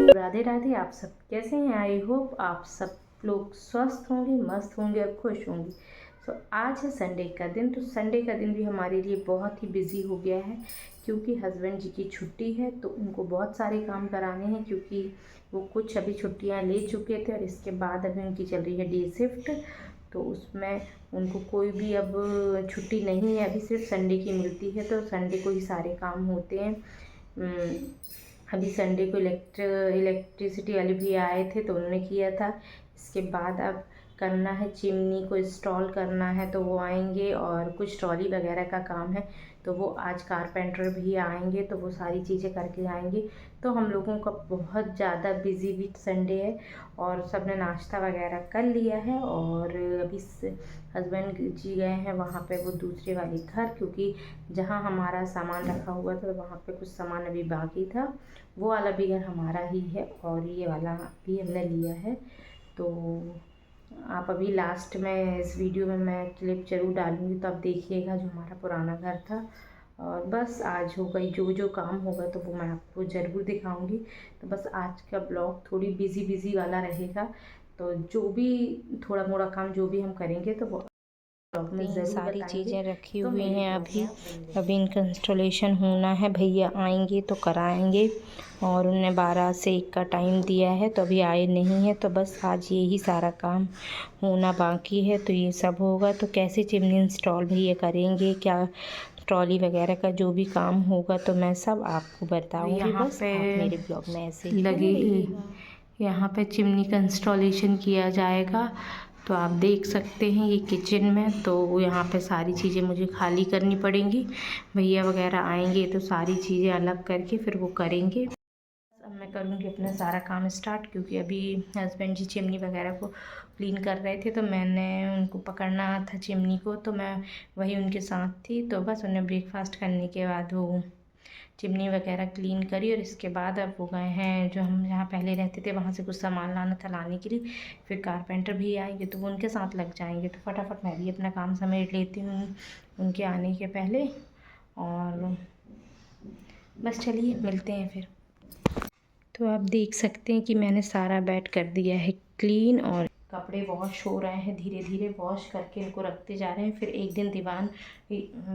राधे राधे। आप सब कैसे हैं? आई होप आप सब लोग स्वस्थ होंगे, मस्त होंगे और खुश होंगे। तो आज है संडे का दिन। तो संडे का दिन भी हमारे लिए बहुत ही बिजी हो गया है, क्योंकि हस्बैंड जी की छुट्टी है। तो उनको बहुत सारे काम कराने हैं, क्योंकि वो कुछ अभी छुट्टियां ले चुके थे और इसके बाद अभी उनकी चल रही है डे शिफ्ट। तो उसमें उनको कोई भी अब छुट्टी नहीं है, अभी सिर्फ संडे की मिलती है। तो संडे को ही सारे काम होते हैं। अभी संडे को इलेक्ट्रिसिटी वाले भी आए थे, तो उन्होंने किया था। इसके बाद अब करना है, चिमनी को इंस्टॉल करना है, तो वो आएंगे। और कुछ ट्रॉली वगैरह का काम है, तो वो आज कारपेंटर भी आएंगे, तो वो सारी चीज़ें करके आएंगे। तो हम लोगों का बहुत ज़्यादा बिजी वीक संडे है। और सब ने नाश्ता वगैरह कर लिया है, और अभी हस्बैंड जी गए हैं वहाँ पे वो दूसरे वाले घर, क्योंकि जहाँ हमारा सामान रखा हुआ था वहाँ पे कुछ सामान अभी बाकी था। वो वाला भी घर हमारा ही है, और ये वाला भी हमने लिया है। तो आप अभी लास्ट में इस वीडियो में मैं क्लिप ज़रूर डालूँगी, तो आप देखिएगा जो हमारा पुराना घर था। और बस आज होगा, जो जो काम होगा तो वो मैं आपको ज़रूर दिखाऊंगी। तो बस आज का ब्लॉग थोड़ी बिजी वाला रहेगा। तो जो भी थोड़ा मोड़ा काम जो भी हम करेंगे तो वो ब्लॉग में ज़रूर सारी बताएंगे। चीज़ें रखी तो हुई मेरे हैं। ब्लॉग में आप बने रहिए। अभी इनका इंस्टॉलेशन होना है, भैया आएंगे तो कराएंगे। और उन्होंने 12 से 1 का टाइम दिया है, तो अभी आए नहीं है। तो बस आज यही सारा काम होना बाकी है, तो ये सब होगा। तो कैसे चिमनी इंस्टॉल भैया करेंगे, क्या ट्रॉली वगैरह का जो भी काम होगा, तो मैं सब आपको बताऊंगी। यहाँ बस पे आप मेरे ब्लॉग में ऐसे ही लगे बने रहिएगा। यहाँ पे चिमनी का इंस्टॉलेशन किया जाएगा। तो आप देख सकते हैं ये किचन में, तो यहाँ पे सारी चीज़ें मुझे खाली करनी पड़ेंगी। भैया वगैरह आएंगे तो सारी चीज़ें अलग करके फिर वो करेंगे। अब मैं करूँगी अपना सारा काम स्टार्ट, क्योंकि अभी हस्बैंड जी चिमनी वगैरह को क्लीन कर रहे थे, तो मैंने उनको पकड़ना था चिमनी को, तो मैं वही उनके साथ थी। तो बस उन्हें ब्रेकफास्ट करने के बाद वो चिमनी वगैरह क्लीन करी, और इसके बाद अब वो गए हैं जो हम जहाँ पहले रहते थे वहाँ से कुछ सामान लाना था, लाने के लिए। फिर कारपेंटर भी आएंगे तो वो उनके साथ लग जाएंगे। तो फटाफट मैं भी अपना काम समेट लेती हूँ उनके आने के पहले। और बस चलिए मिलते हैं फिर। तो आप देख सकते हैं कि मैंने सारा बेड कर दिया है क्लीन, और कपड़े वॉश हो रहे हैं, धीरे धीरे वॉश करके इनको रखते जा रहे हैं। फिर एक दिन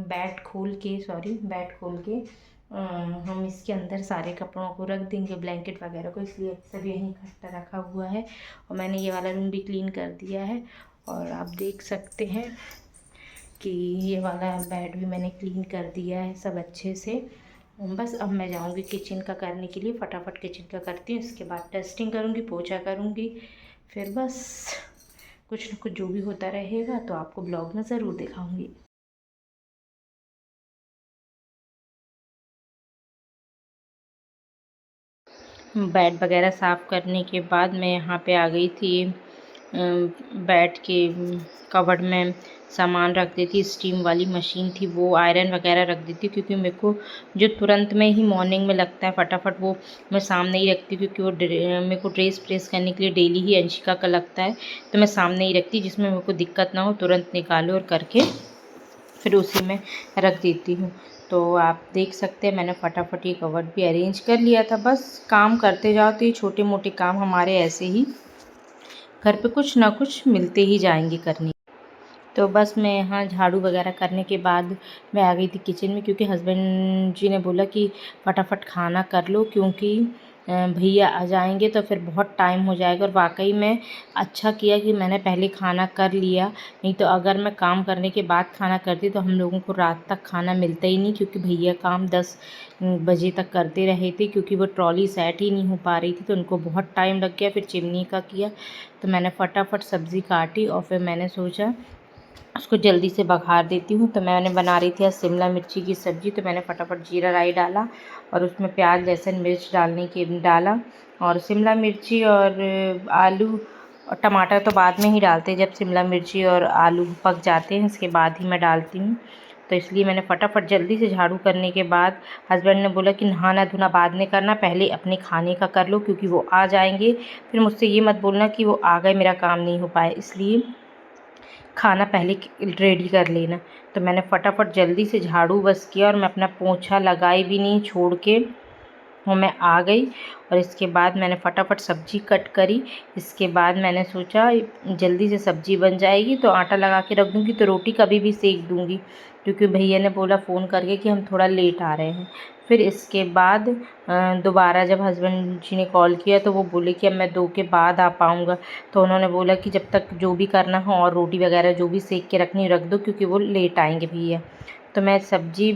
बेड खोल के हम इसके अंदर सारे कपड़ों को रख देंगे, ब्लैंकेट वगैरह को, इसलिए सब यहीं इकट्ठा रखा हुआ है। और मैंने ये वाला रूम भी क्लीन कर दिया है, और आप देख सकते हैं कि ये वाला बेड भी मैंने क्लीन कर दिया है सब अच्छे से। बस अब मैं जाऊंगी किचन का करने के लिए, फटाफट किचन का करती हूँ। इसके बाद डस्टिंग करूँगी, पोछा करूँगी। फिर बस कुछ न कुछ जो भी होता रहेगा तो आपको ब्लॉग में ज़रूर दिखाऊंगी। बेड वगैरह साफ़ करने के बाद मैं यहाँ पे आ गई थी। बेड के कबर्ड में सामान रख देती, स्टीम वाली मशीन थी वो आयरन वगैरह रख देती, क्योंकि मेरे को जो तुरंत में ही मॉर्निंग में लगता है फटाफट, वो मैं सामने ही रखती, क्योंकि वो मेरे को ड्रेस प्रेस करने के लिए डेली ही अंशिका का लगता है। तो मैं सामने ही रखती, जिसमें मेरे को दिक्कत ना हो, तुरंत निकालो और करके फिर उसी में रख देती हूँ। तो आप देख सकते हैं मैंने फटाफट ये कवर्ड भी अरेंज कर लिया था। बस काम करते जाओ तो ये छोटे मोटे काम हमारे ऐसे ही घर पे कुछ ना कुछ मिलते ही जाएंगे करने। तो बस मैं यहाँ झाड़ू वगैरह करने के बाद मैं आ गई थी किचन में, क्योंकि हस्बैंड जी ने बोला कि फटाफट खाना कर लो, क्योंकि भैया आ जाएंगे तो फिर बहुत टाइम हो जाएगा। और वाकई में अच्छा किया कि मैंने पहले खाना कर लिया, नहीं तो अगर मैं काम करने के बाद खाना करती तो हम लोगों को रात तक खाना मिलता ही नहीं, क्योंकि भैया काम 10 बजे तक करते रहे थे, क्योंकि वो ट्रॉली सेट ही नहीं हो पा रही थी, तो उनको बहुत टाइम लग गया। फिर चिमनी का किया, तो मैंने फटाफट सब्ज़ी काटी, और फिर मैंने सोचा उसको जल्दी से बघार देती हूँ। तो मैंने बना रही थी आज शिमला मिर्ची की सब्ज़ी, तो मैंने फटाफट जीरा राई डाला, और उसमें प्याज लहसुन मिर्च डाला। और शिमला मिर्ची और आलू और टमाटर तो बाद में ही डालते हैं, जब शिमला मिर्ची और आलू पक जाते हैं इसके बाद ही मैं डालती हूँ। तो इसलिए मैंने फटाफट जल्दी से झाड़ू करने के बाद, हस्बैंड ने बोला कि नहाना धोना बाद में करना, पहले अपने खाने का कर लो, क्योंकि वो आ जाएंगे, फिर मुझसे ये मत बोलना कि वो आ गए मेरा काम नहीं हो पाया। इसलिए खाना पहले रेडी कर लेना। तो मैंने फटाफट जल्दी से झाड़ू बस किया और मैं अपना पोंछा लगाई भी नहीं, छोड़ के वो मैं आ गई। और इसके बाद मैंने फटाफट सब्ज़ी कट करी। इसके बाद मैंने सोचा जल्दी से सब्ज़ी बन जाएगी तो आटा लगा के रख दूँगी, तो रोटी कभी भी सेक दूँगी, क्योंकि भैया ने बोला फ़ोन करके कि हम थोड़ा लेट आ रहे हैं। फिर इसके बाद दोबारा जब हस्बैंड जी ने कॉल किया तो वो बोले कि अब मैं 2 के बाद आ पाऊँगा। तो उन्होंने बोला कि जब तक जो भी करना हो और रोटी वगैरह जो भी सेक के रखनी रख दो, क्योंकि वो लेट आएंगे भैया। तो मैं सब्ज़ी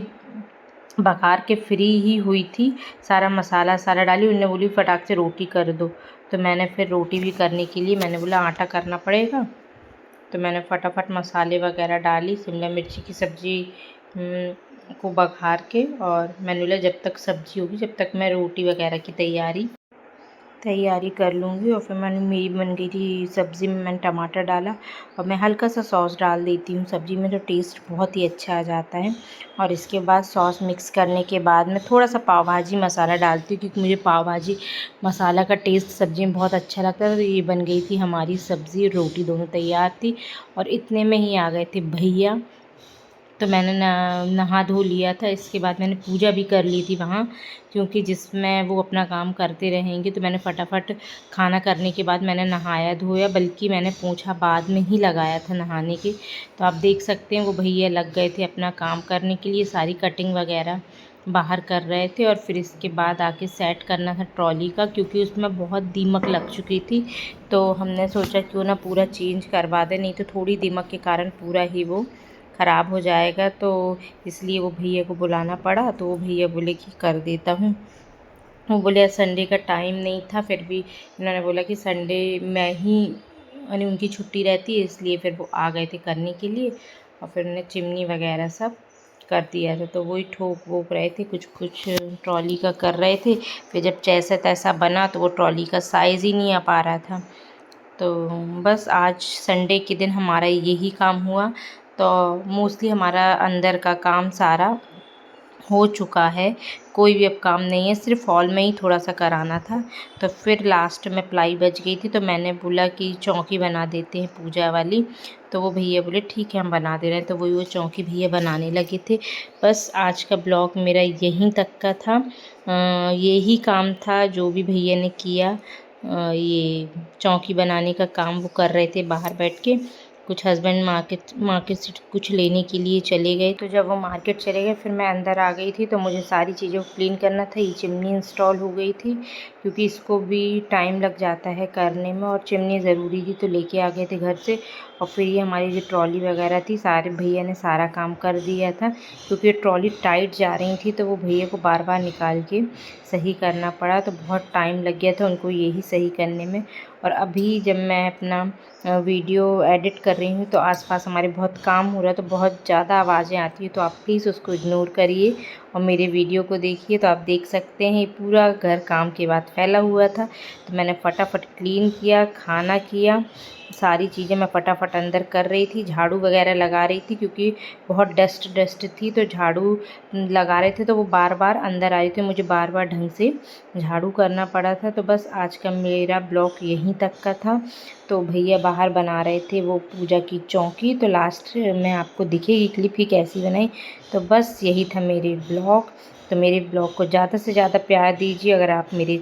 बघार के फ्री ही हुई थी, सारा मसाला सारा डाली। उन्होंने बोली फटाक से रोटी कर दो। तो मैंने फिर रोटी भी करने के लिए मैंने बोला आटा करना पड़ेगा, तो मैंने फटाफट मसाले वगैरह डाली, शिमला मिर्ची की सब्ज़ी को बघार के, और मैंने बोला जब तक सब्ज़ी होगी जब तक मैं रोटी वगैरह की तैयारी कर लूँगी। और फिर मेरी बन गई थी सब्ज़ी में मैंने टमाटर डाला, और मैं हल्का सा सॉस डाल देती हूँ सब्ज़ी में, तो टेस्ट बहुत ही अच्छा आ जाता है। और इसके बाद सॉस मिक्स करने के बाद मैं थोड़ा सा पाव भाजी मसाला डालती हूँ, क्योंकि मुझे पाव भाजी मसाला का टेस्ट सब्ज़ी में बहुत अच्छा लगता है। तो ये बन गई थी हमारी सब्ज़ी, रोटी दोनों तैयार थी। और इतने में ही आ गए थे भैया। तो मैंने नहा धो लिया था। इसके बाद मैंने पूजा भी कर ली थी वहाँ, क्योंकि जिसमें वो अपना काम करते रहेंगे। तो मैंने फटाफट खाना करने के बाद मैंने नहाया धोया, बल्कि मैंने पोंछा बाद में ही लगाया था नहाने के। तो आप देख सकते हैं वो भैया लग गए थे अपना काम करने के लिए, सारी कटिंग वगैरह बाहर कर रहे थे। और फिर इसके बाद आके सेट करना था ट्रॉली का, क्योंकि उसमें बहुत दीमक लग चुकी थी। तो हमने सोचा क्यों ना पूरा चेंज करवा दें, नहीं तो थोड़ी दीमक के कारण पूरा ही वो ख़राब हो जाएगा। तो इसलिए वो भैया को बुलाना पड़ा। तो वो भैया बोले कि कर देता हूँ। वो बोले संडे का टाइम नहीं था, फिर भी इन्होंने बोला कि संडे में ही यानी उनकी छुट्टी रहती है, इसलिए फिर वो आ गए थे करने के लिए। और फिर उन्होंने चिमनी वगैरह सब कर दिया था। तो वही ठोक वोक रहे थे, कुछ ट्रॉली का कर रहे थे। फिर जब जैसा तैसा बना तो वो ट्रॉली का साइज़ ही नहीं आ पा रहा था। तो बस आज संडे के दिन हमारा यही काम हुआ। तो मोस्टली हमारा अंदर का काम सारा हो चुका है, कोई भी अब काम नहीं है, सिर्फ हॉल में ही थोड़ा सा कराना था। तो फिर लास्ट में प्लाई बच गई थी, तो मैंने बोला कि चौकी बना देते हैं पूजा वाली। तो वो भैया बोले ठीक है हम बना दे रहे हैं। तो वही वो चौकी भैया बनाने लगे थे। बस आज का ब्लॉग मेरा यहीं तक का था। यही काम था जो भी भैया ने किया। ये चौकी बनाने का काम वो कर रहे थे बाहर बैठ के। कुछ हस्बैंड मार्केट से कुछ लेने के लिए चले गए। तो जब वो मार्केट चले गए फिर मैं अंदर आ गई थी। तो मुझे सारी चीज़ें क्लीन करना था। ये चिमनी इंस्टॉल हो गई थी, क्योंकि इसको भी टाइम लग जाता है करने में, और चिमनी ज़रूरी थी तो लेके आ गए थे घर से। और फिर ये हमारी जो ट्रॉली वगैरह थी सारे भैया ने सारा काम कर दिया था, क्योंकि ट्रॉली टाइट जा रही थी। तो वो भैया को बार बार निकाल के सही करना पड़ा। तो बहुत टाइम लग गया था उनको यही सही करने में। और अभी जब मैं अपना वीडियो एडिट कर रही हूँ तो आसपास हमारे बहुत काम हो रहा है, तो बहुत ज़्यादा आवाज़ें आती हैं। तो आप प्लीज़ उसको इग्नोर करिए और मेरे वीडियो को देखिए। तो आप देख सकते हैं पूरा घर काम के बाद फैला हुआ था। तो मैंने फटाफट क्लीन किया, खाना किया, सारी चीज़ें मैं फटाफट अंदर कर रही थी। झाड़ू वगैरह लगा रही थी, क्योंकि बहुत डस्ट थी। तो झाड़ू लगा रहे थे तो वो बार बार अंदर आ रही थी, मुझे बार बार ढंग से झाड़ू करना पड़ा था। तो बस आज का मेरा ब्लॉग यहीं तक का था। तो भैया बाहर बना रहे थे वो पूजा की चौकी। तो लास्ट में आपको दिखेगी क्लिप कि कैसी बनाई। तो बस यही था मेरे ब्लॉग। तो मेरे ब्लॉग को ज़्यादा से ज़्यादा प्यार दीजिए। अगर आप मेरे